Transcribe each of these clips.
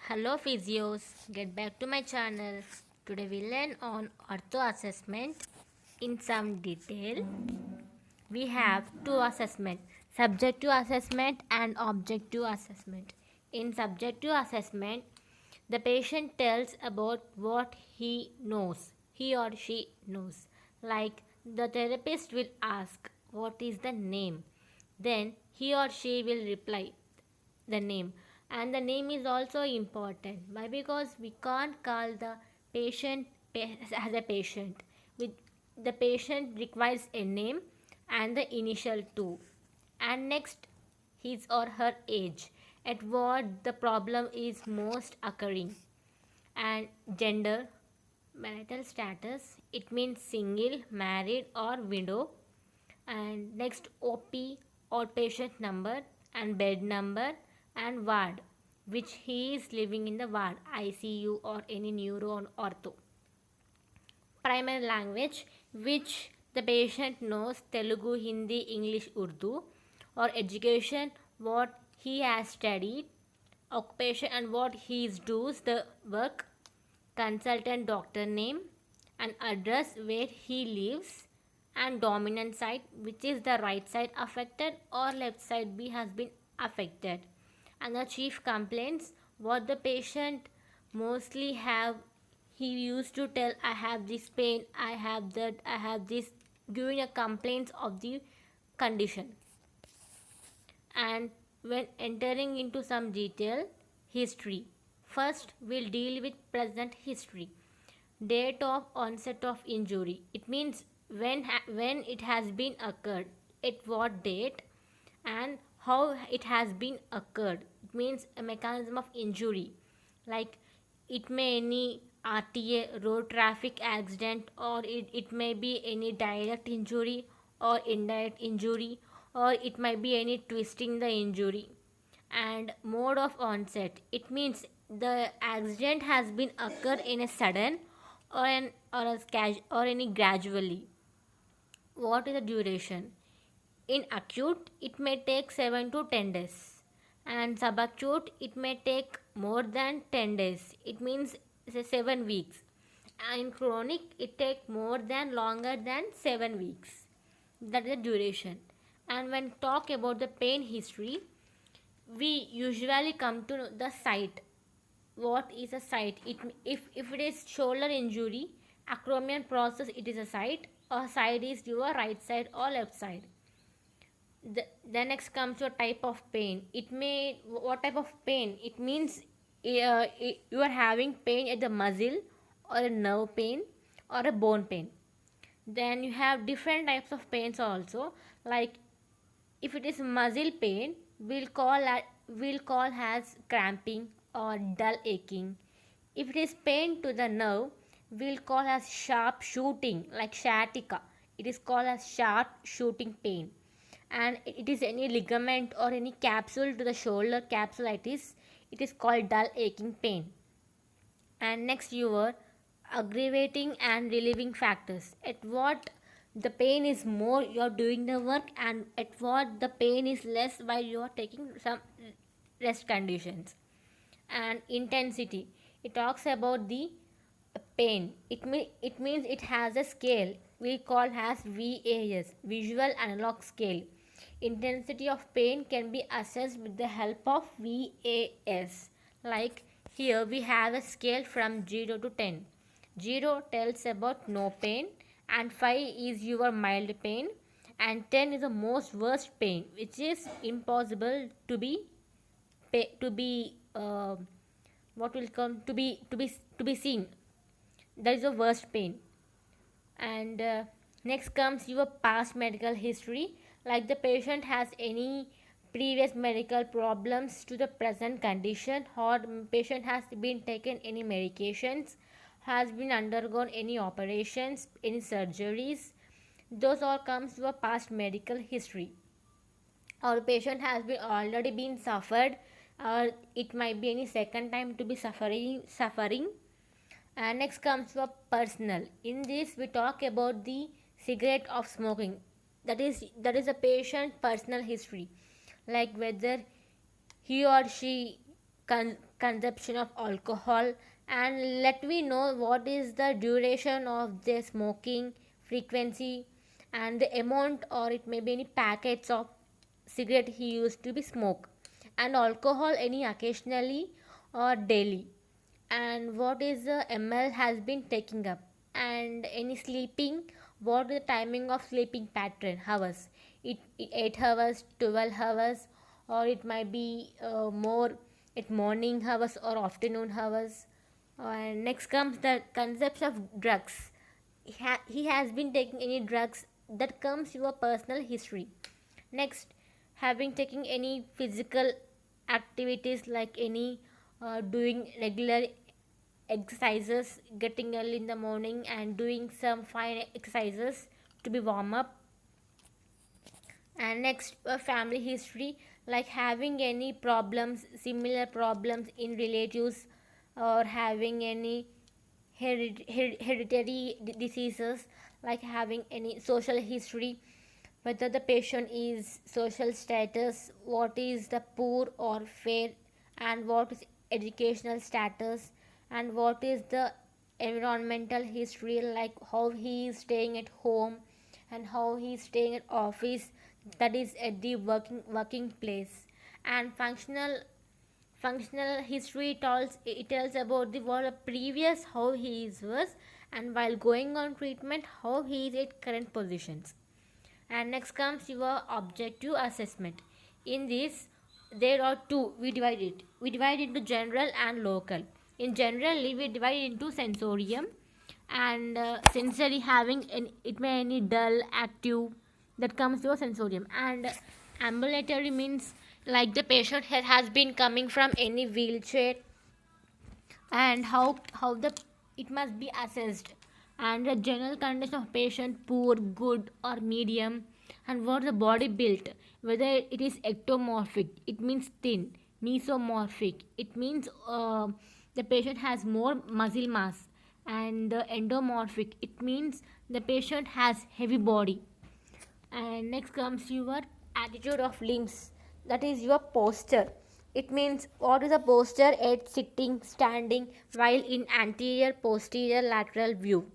Hello physios, get back to my channel. Today we learn on ortho assessment in some detail. We have two assessment, subjective assessment and objective assessment. In subjective assessment, the patient tells about what he or she knows. Like the therapist will ask, what is the name? Then he or she will reply, the name. And the name is also important. Why? Because we can't call the patient as a patient. With the patient requires a name and the initial too. And next, his or her age, at what the problem is most occurring. And gender, marital status, it means single, married or widow. And next, OP, outpatient number, and bed number, and ward, which he is living in the ward, ICU or any neuro or ortho. Primary language, which the patient knows, Telugu, Hindi, English, Urdu. Or education, what he has studied. Occupation and what he does the work. Consultant doctor name and address where he lives. And dominant side, which is the right side affected or left side B has been affected. And the chief complaints, what the patient mostly have. He used to tell, I have this pain, I have that, I have this, giving a complaints of the condition. And when entering into some detail, history. First, we'll deal with present history. Date of onset of injury. It means when it has been occurred, at what date, and how it has been occurred. It means a mechanism of injury, like it may any RTA, road traffic accident, or it may be any direct injury or indirect injury, or it might be any twisting the injury. And mode of onset, it means the accident has been occurred in a sudden or any gradually. What is the duration? In acute, it may take 7 to 10 days, and subacute, it may take more than 10 days. It means say 7 weeks. And in chronic, it take more than longer than 7 weeks. That is the duration. And when talk about the pain history, we usually come to the site. What is a site? If it is shoulder injury, acromion process, it is a site. Or side is your right side or left side. The next comes to a type of pain. It may, what type of pain? It means you are having pain at the muscle or a nerve pain or a bone pain. Then you have different types of pains also. Like if it is muscle pain, we'll call as cramping or dull aching. If it is pain to the nerve, we'll call as sharp shooting, like sciatica. It is called as sharp shooting pain. And it is any ligament or any capsule to the shoulder, capsulitis, it is called dull aching pain. And next, your aggravating and relieving factors. At what the pain is more, you are doing the work, and at what the pain is less while you are taking some rest conditions. And intensity, it talks about the pain. It means it has a scale we call as VAS, visual analog scale. Intensity of pain can be assessed with the help of VAS. Like here we have a scale from 0 to 10. 0 tells about no pain, and 5 is your mild pain, and 10 is the most worst pain, which is impossible to be what will come to be seen. That is the worst pain. And next comes your past medical history, like the patient has any previous medical problems to the present condition, or patient has been taken any medications, has been undergone any operations, any surgeries. Those all comes to a past medical history. Or patient has been already been suffered, or it might be any second time to be suffering. And next comes for personal. In this we talk about the cigarette of smoking. That is a patient personal history, like whether he or she consumption of alcohol, and let me know what is the duration of their smoking frequency and the amount, or it may be any packets of cigarette he used to be smoke, and alcohol any occasionally or daily, and what is the ml has been taking up, and any sleeping, what is the timing of sleeping pattern hours, it 8 hours, 12 hours, or it might be more at morning hours or afternoon hours. And next comes the concept of drugs. He has been taking any drugs, that comes your personal history. Next, having taking any physical activities like any doing regular exercises, getting early in the morning and doing some fine exercises to be warm up. And next, family history, like having any problems, similar problems in relatives, or having any hereditary diseases, like having any social history, whether the patient is social status, what is the poor or fair, and what is educational status, and what is the environmental history, like how he is staying at home and how he is staying at office, that is at the working place. And functional history tells about the what previous how he is was, and while going on treatment how he is at current positions. And next comes your objective assessment. In this there are two, we divide into general and local. In generally we divide into sensorium, and sensory having it may any dull active, that comes to a sensorium. And ambulatory means like the patient has been coming from any wheelchair, and how the it must be assessed, and the general condition of patient poor, good or medium, and what the body built, whether it is ectomorphic, it means thin, mesomorphic, it means the patient has more muscle mass, and endomorphic, it means the patient has heavy body. And next comes your attitude of limbs, that is your posture. It means what is the posture at sitting, standing, while in anterior, posterior, lateral view.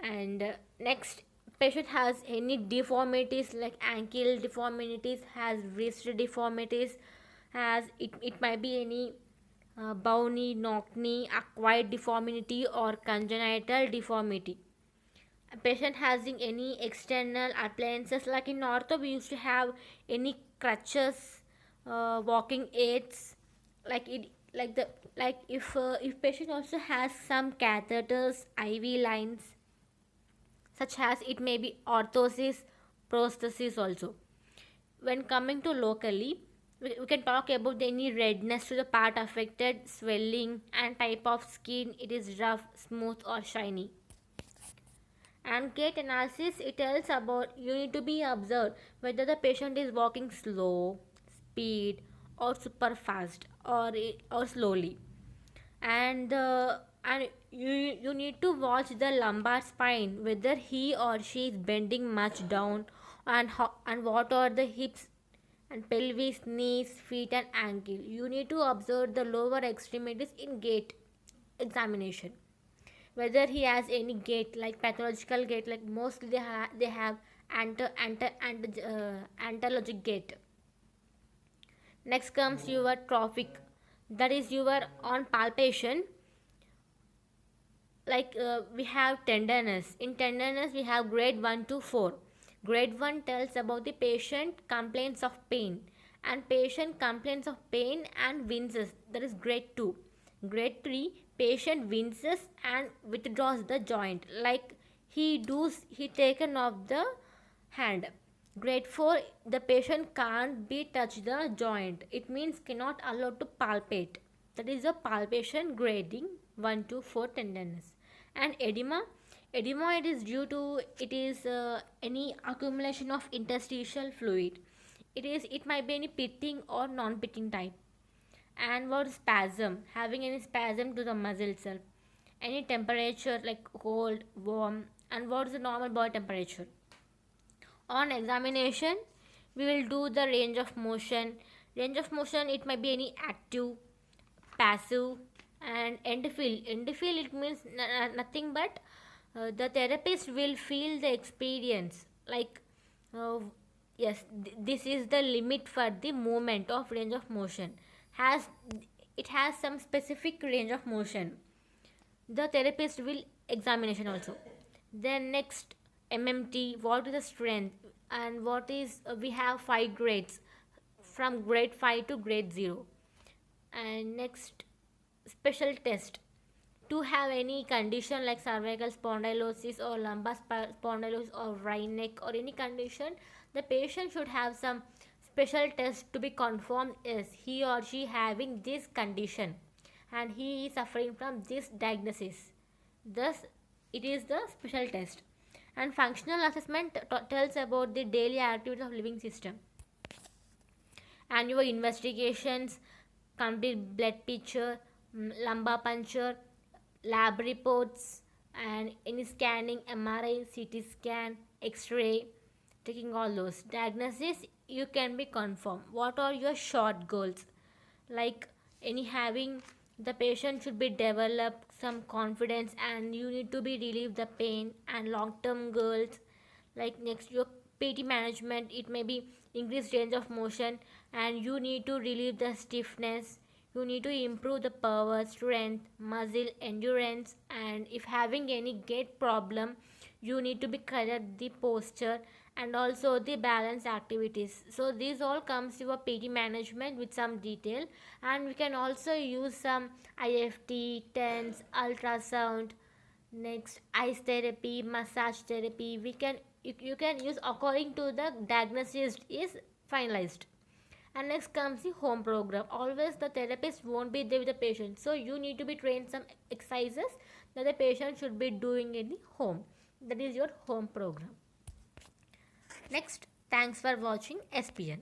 And next, patient has any deformities like ankle deformities, has wrist deformities, has it might be any bony, knock knee, acquired deformity or congenital deformity. A patient having any external appliances, like in ortho we used to have any crutches, walking aids, like it like the like if patient also has some catheters, iv lines, such as it may be orthosis, prosthesis also. When coming to locally, we can talk about any redness to the part affected, swelling, and type of skin, it is rough, smooth or shiny. And gait analysis, it tells about you need to be observed whether the patient is walking slow, speed, or super fast, or slowly. And you need to watch the lumbar spine, whether he or she is bending much down, and what are the hips and pelvis, knees, feet and ankle. You need to observe the lower extremities in gait examination, whether he has any gait like pathological gait, like mostly they have anterologic gait. Next comes your trophic, that is your on palpation, like we have tenderness. In tenderness we have grade 1 to 4. Grade 1 tells about the patient complaints of pain, and patient complaints of pain and winces, that is grade 2. Grade 3, patient winces and withdraws the joint, like he taken off the hand. Grade 4, the patient can't be touch the joint, it means cannot allow to palpate, that is a palpation grading 1 to 4 tenderness. And edema, it is due to it is any accumulation of interstitial fluid, it might be any pitting or non-pitting type. And what is spasm, having any spasm to the muscle itself. Any temperature like cold, warm, and what is the normal body temperature. On examination we will do the range of motion. Range of motion, it might be any active, passive, and end feel. End feel, it means nothing but the therapist will feel the experience, like uh, yes, this is the limit for the movement of range of motion. Has it has some specific range of motion. The therapist will examination also. Then next, MMT, what is the strength, and what is we have 5 grades from grade 5 to grade 0. And next, special test, to have any condition like cervical spondylosis or lumbar spondylosis or right neck or any condition, the patient should have some special test to be confirmed is he or she having this condition and he is suffering from this diagnosis. Thus, it is the special test. And functional assessment tells about the daily activities of living system. And your investigations, complete blood picture, lumbar puncture, lab reports, and any scanning, MRI, CT scan, X-ray, taking all those diagnosis, you can be confirmed. What are your short goals? Like any having, the patient should be develop some confidence and you need to be relieve the pain. And long term goals, like next your PT management, it may be increased range of motion and you need to relieve the stiffness. You need to improve the power, strength, muscle endurance, and if having any gait problem, you need to be correct the posture and also the balance activities. So these all comes to a PT management with some detail. And we can also use some IFT, TENS, ultrasound, next ice therapy, massage therapy. You can use according to the diagnosis is finalized. And next comes the home program. Always the therapist won't be there with the patient, so you need to be trained some exercises that the patient should be doing in the home. That is your home program. Next, thanks for watching SPN.